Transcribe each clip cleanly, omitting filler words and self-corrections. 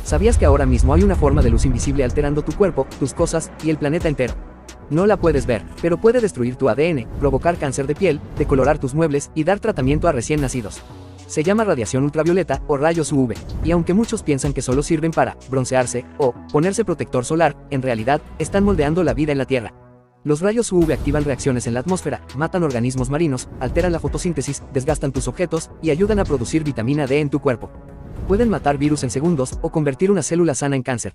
¿Sabías que ahora mismo hay una forma de luz invisible alterando tu cuerpo, tus cosas, y el planeta entero? No la puedes ver, pero puede destruir tu ADN, provocar cáncer de piel, decolorar tus muebles y dar tratamiento a recién nacidos. Se llama radiación ultravioleta o rayos UV, y aunque muchos piensan que solo sirven para broncearse o ponerse protector solar, en realidad, están moldeando la vida en la Tierra. Los rayos UV activan reacciones en la atmósfera, matan organismos marinos, alteran la fotosíntesis, desgastan tus objetos y ayudan a producir vitamina D en tu cuerpo. Pueden matar virus en segundos o convertir una célula sana en cáncer.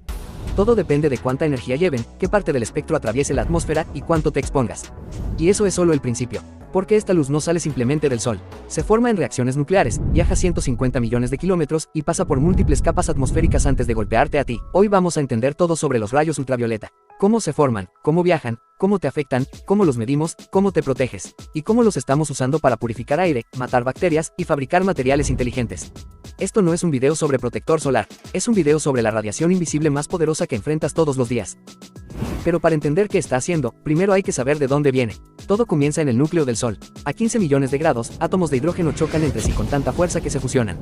Todo depende de cuánta energía lleven, qué parte del espectro atraviese la atmósfera y cuánto te expongas. Y eso es solo el principio. Porque esta luz no sale simplemente del Sol. Se forma en reacciones nucleares, viaja 150 millones de kilómetros y pasa por múltiples capas atmosféricas antes de golpearte a ti. Hoy vamos a entender todo sobre los rayos ultravioleta. Cómo se forman, cómo viajan, cómo te afectan, cómo los medimos, cómo te proteges, y cómo los estamos usando para purificar aire, matar bacterias y fabricar materiales inteligentes. Esto no es un video sobre protector solar, es un video sobre la radiación invisible más poderosa que enfrentas todos los días. Pero para entender qué está haciendo, primero hay que saber de dónde viene. Todo comienza en el núcleo del Sol. A 15 millones de grados, átomos de hidrógeno chocan entre sí con tanta fuerza que se fusionan.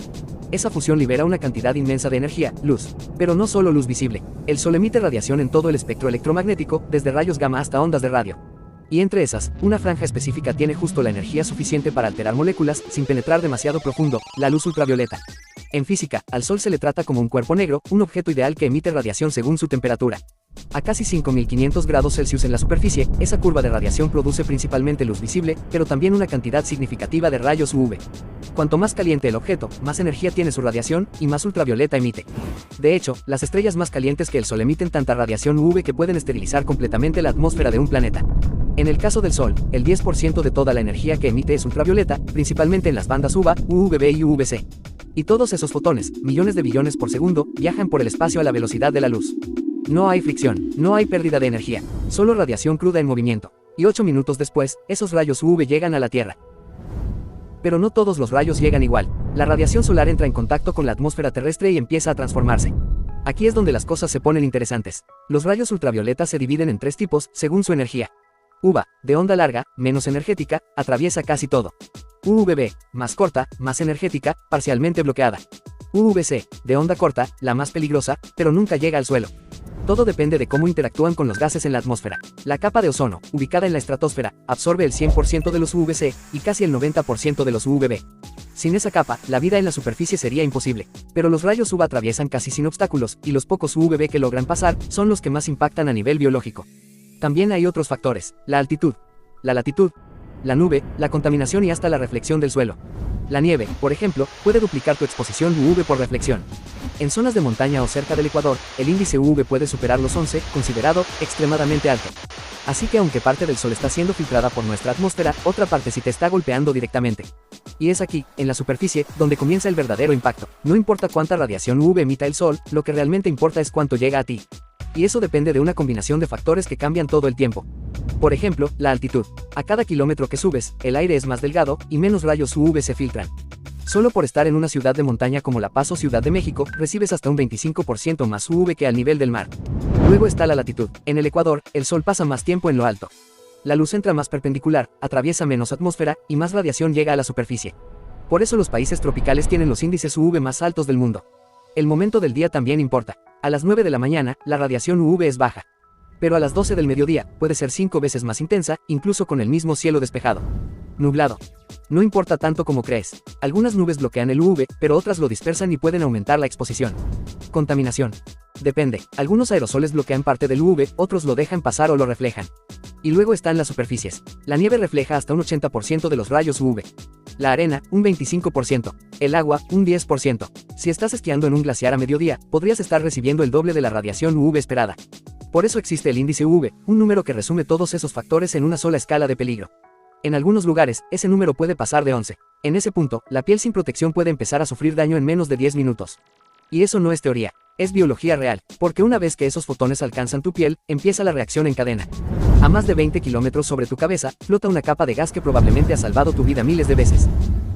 Esa fusión libera una cantidad inmensa de energía, luz. Pero no solo luz visible. El Sol emite radiación en todo el espectro electromagnético, desde rayos gamma hasta ondas de radio. Y entre esas, una franja específica tiene justo la energía suficiente para alterar moléculas sin penetrar demasiado profundo, la luz ultravioleta. En física, al Sol se le trata como un cuerpo negro, un objeto ideal que emite radiación según su temperatura. A casi 5500 grados Celsius en la superficie, esa curva de radiación produce principalmente luz visible, pero también una cantidad significativa de rayos UV. Cuanto más caliente el objeto, más energía tiene su radiación y más ultravioleta emite. De hecho, las estrellas más calientes que el Sol emiten tanta radiación UV que pueden esterilizar completamente la atmósfera de un planeta. En el caso del Sol, el 10% de toda la energía que emite es ultravioleta, principalmente en las bandas UVA, UVB y UVC. Y todos esos fotones, millones de billones por segundo, viajan por el espacio a la velocidad de la luz. No hay fricción, no hay pérdida de energía, solo radiación cruda en movimiento. Y 8 minutos después, esos rayos UV llegan a la Tierra. Pero no todos los rayos llegan igual. La radiación solar entra en contacto con la atmósfera terrestre y empieza a transformarse. Aquí es donde las cosas se ponen interesantes. Los rayos ultravioleta se dividen en 3 tipos, según su energía. UVA, de onda larga, menos energética, atraviesa casi todo. UVB, más corta, más energética, parcialmente bloqueada. UVC, de onda corta, la más peligrosa, pero nunca llega al suelo. Todo depende de cómo interactúan con los gases en la atmósfera. La capa de ozono, ubicada en la estratosfera, absorbe el 100% de los UVC y casi el 90% de los UVB. Sin esa capa, la vida en la superficie sería imposible. Pero los rayos UVA atraviesan casi sin obstáculos, y los pocos UVB que logran pasar son los que más impactan a nivel biológico. También hay otros factores: la altitud, la latitud, la nube, la contaminación y hasta la reflexión del suelo. La nieve, por ejemplo, puede duplicar tu exposición UV por reflexión. En zonas de montaña o cerca del Ecuador, el índice UV puede superar los 11, considerado extremadamente alto. Así que aunque parte del Sol está siendo filtrada por nuestra atmósfera, otra parte sí te está golpeando directamente. Y es aquí, en la superficie, donde comienza el verdadero impacto. No importa cuánta radiación UV emita el Sol, lo que realmente importa es cuánto llega a ti. Y eso depende de una combinación de factores que cambian todo el tiempo. Por ejemplo, la altitud. A cada kilómetro que subes, el aire es más delgado y menos rayos UV se filtran. Solo por estar en una ciudad de montaña como La Paz o Ciudad de México, recibes hasta un 25% más UV que al nivel del mar. Luego está la latitud. En el Ecuador, el Sol pasa más tiempo en lo alto. La luz entra más perpendicular, atraviesa menos atmósfera y más radiación llega a la superficie. Por eso los países tropicales tienen los índices UV más altos del mundo. El momento del día también importa. A las 9 de la mañana, la radiación UV es baja. Pero a las 12 del mediodía, puede ser 5 veces más intensa, incluso con el mismo cielo despejado. Nublado. No importa tanto como crees. Algunas nubes bloquean el UV, pero otras lo dispersan y pueden aumentar la exposición. Contaminación. Depende. Algunos aerosoles bloquean parte del UV, otros lo dejan pasar o lo reflejan. Y luego están las superficies. La nieve refleja hasta un 80% de los rayos UV. La arena, un 25%. El agua, un 10%. Si estás esquiando en un glaciar a mediodía, podrías estar recibiendo el doble de la radiación UV esperada. Por eso existe el índice UV, un número que resume todos esos factores en una sola escala de peligro. En algunos lugares, ese número puede pasar de 11. En ese punto, la piel sin protección puede empezar a sufrir daño en menos de 10 minutos. Y eso no es teoría, es biología real, porque una vez que esos fotones alcanzan tu piel, empieza la reacción en cadena. A más de 20 kilómetros sobre tu cabeza, flota una capa de gas que probablemente ha salvado tu vida miles de veces.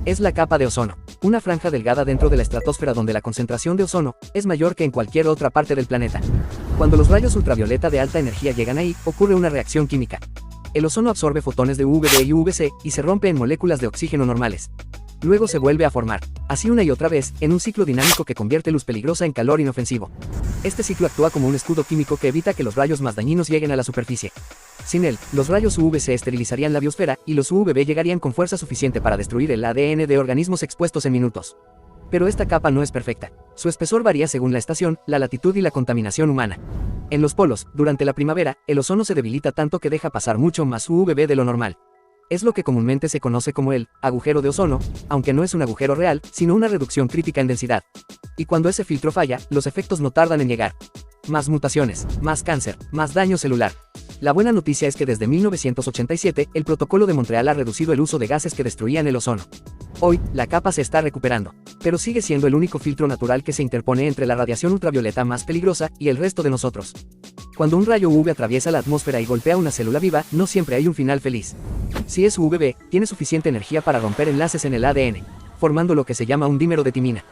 Es la capa de ozono, una franja delgada dentro de la estratosfera donde la concentración de ozono es mayor que en cualquier otra parte del planeta. Cuando los rayos ultravioleta de alta energía llegan ahí, ocurre una reacción química. El ozono absorbe fotones de UVB y UVC y se rompe en moléculas de oxígeno normales. Luego se vuelve a formar, así una y otra vez, en un ciclo dinámico que convierte luz peligrosa en calor inofensivo. Este ciclo actúa como un escudo químico que evita que los rayos más dañinos lleguen a la superficie. Sin él, los rayos UV se esterilizarían la biosfera y los UVB llegarían con fuerza suficiente para destruir el ADN de organismos expuestos en minutos. Pero esta capa no es perfecta. Su espesor varía según la estación, la latitud y la contaminación humana. En los polos, durante la primavera, el ozono se debilita tanto que deja pasar mucho más UVB de lo normal. Es lo que comúnmente se conoce como el agujero de ozono, aunque no es un agujero real, sino una reducción crítica en densidad. Y cuando ese filtro falla, los efectos no tardan en llegar. Más mutaciones, más cáncer, más daño celular. La buena noticia es que desde 1987, el Protocolo de Montreal ha reducido el uso de gases que destruían el ozono. Hoy, la capa se está recuperando, pero sigue siendo el único filtro natural que se interpone entre la radiación ultravioleta más peligrosa y el resto de nosotros. Cuando un rayo UV atraviesa la atmósfera y golpea una célula viva, no siempre hay un final feliz. Si es UVB, tiene suficiente energía para romper enlaces en el ADN, formando lo que se llama un dímero de timina.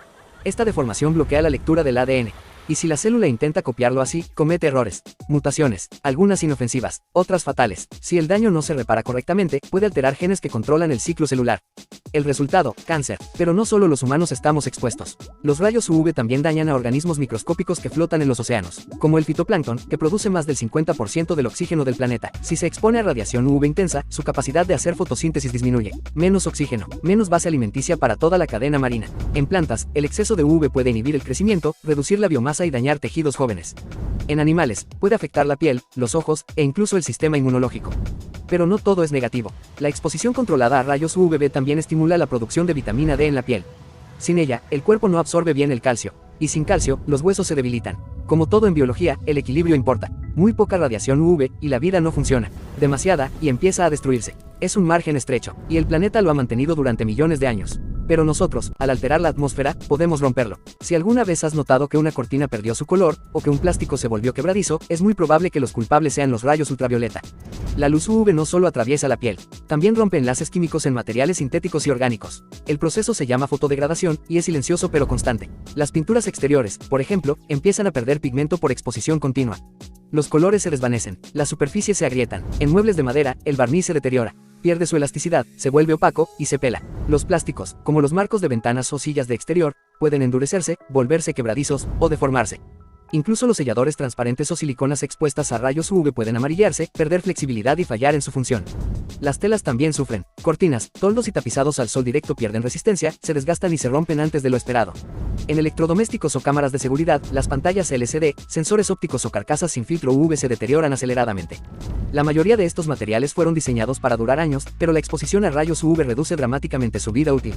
Esta deformación bloquea la lectura del ADN. Y si la célula intenta copiarlo así, comete errores, mutaciones, algunas inofensivas, otras fatales. Si el daño no se repara correctamente, puede alterar genes que controlan el ciclo celular. El resultado, cáncer. Pero no solo los humanos estamos expuestos. Los rayos UV también dañan a organismos microscópicos que flotan en los océanos, como el fitoplancton, que produce más del 50% del oxígeno del planeta. Si se expone a radiación UV intensa, su capacidad de hacer fotosíntesis disminuye. Menos oxígeno, menos base alimenticia para toda la cadena marina. En plantas, el exceso de UV puede inhibir el crecimiento, reducir la biomasa y dañar tejidos jóvenes. En animales, puede afectar la piel, los ojos e incluso el sistema inmunológico. Pero no todo es negativo. La exposición controlada a rayos UVB también estimula la producción de vitamina D en la piel. Sin ella, el cuerpo no absorbe bien el calcio, y sin calcio, los huesos se debilitan. Como todo en biología, el equilibrio importa. Muy poca radiación UV y la vida no funciona. Demasiada y empieza a destruirse. Es un margen estrecho, y el planeta lo ha mantenido durante millones de años. Pero nosotros, al alterar la atmósfera, podemos romperlo. Si alguna vez has notado que una cortina perdió su color, o que un plástico se volvió quebradizo, es muy probable que los culpables sean los rayos ultravioleta. La luz UV no solo atraviesa la piel, también rompe enlaces químicos en materiales sintéticos y orgánicos. El proceso se llama fotodegradación y es silencioso pero constante. Las pinturas exteriores, por ejemplo, empiezan a perder pigmento por exposición continua. Los colores se desvanecen, las superficies se agrietan. En muebles de madera, el barniz se deteriora, pierde su elasticidad, se vuelve opaco y se pela. Los plásticos, como los marcos de ventanas o sillas de exterior, pueden endurecerse, volverse quebradizos o deformarse. Incluso los selladores transparentes o siliconas expuestas a rayos UV pueden amarillarse, perder flexibilidad y fallar en su función. Las telas también sufren. Cortinas, toldos y tapizados al sol directo pierden resistencia, se desgastan y se rompen antes de lo esperado. En electrodomésticos o cámaras de seguridad, las pantallas LCD, sensores ópticos o carcasas sin filtro UV se deterioran aceleradamente. La mayoría de estos materiales fueron diseñados para durar años, pero la exposición a rayos UV reduce dramáticamente su vida útil.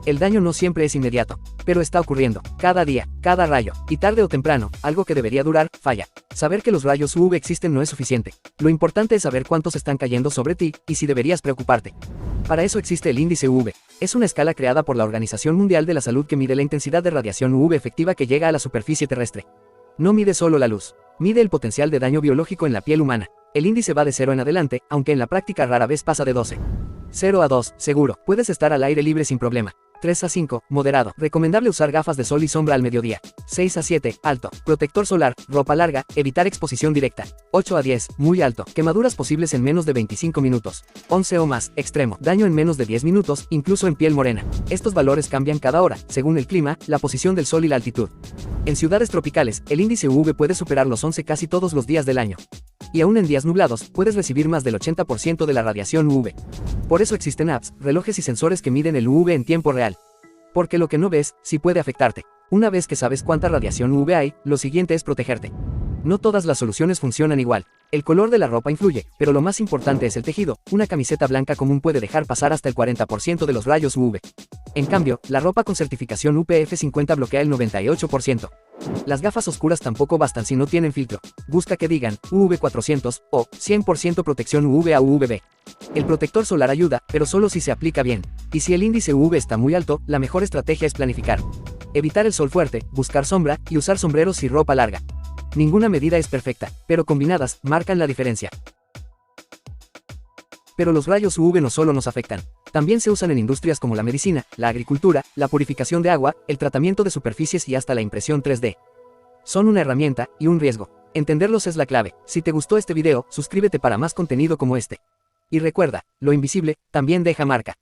El daño no siempre es inmediato, pero está ocurriendo, cada día, cada rayo, y tarde o temprano, algo que debería durar, falla. Saber que los rayos UV existen no es suficiente. Lo importante es saber cuántos están cayendo sobre ti, y si deberías preocuparte. Para eso existe el índice UV. Es una escala creada por la Organización Mundial de la Salud que mide la intensidad de radiación UV efectiva que llega a la superficie terrestre. No mide solo la luz, mide el potencial de daño biológico en la piel humana. El índice va de 0 en adelante, aunque en la práctica rara vez pasa de 12. 0 a 2, seguro, puedes estar al aire libre sin problema. 3 a 5, moderado, recomendable usar gafas de sol y sombra al mediodía. 6 a 7, alto, protector solar, ropa larga, evitar exposición directa. 8 a 10, muy alto, quemaduras posibles en menos de 25 minutos. 11 o más, extremo, daño en menos de 10 minutos, incluso en piel morena. Estos valores cambian cada hora, según el clima, la posición del sol y la altitud. En ciudades tropicales, el índice UV puede superar los 11 casi todos los días del año. Y aún en días nublados, puedes recibir más del 80% de la radiación UV. Por eso existen apps, relojes y sensores que miden el UV en tiempo real. Porque lo que no ves, sí puede afectarte. Una vez que sabes cuánta radiación UV hay, lo siguiente es protegerte. No todas las soluciones funcionan igual. El color de la ropa influye, pero lo más importante es el tejido. Una camiseta blanca común puede dejar pasar hasta el 40% de los rayos UV. En cambio, la ropa con certificación UPF 50 bloquea el 98%. Las gafas oscuras tampoco bastan si no tienen filtro. Busca que digan UV 400 o 100% protección UV a UVB. El protector solar ayuda, pero solo si se aplica bien. Y si el índice UV está muy alto, la mejor estrategia es planificar. Evitar el sol fuerte, buscar sombra y usar sombreros y ropa larga. Ninguna medida es perfecta, pero combinadas, marcan la diferencia. Pero los rayos UV no solo nos afectan. También se usan en industrias como la medicina, la agricultura, la purificación de agua, el tratamiento de superficies y hasta la impresión 3D. Son una herramienta y un riesgo. Entenderlos es la clave. Si te gustó este video, suscríbete para más contenido como este. Y recuerda, lo invisible también deja marca.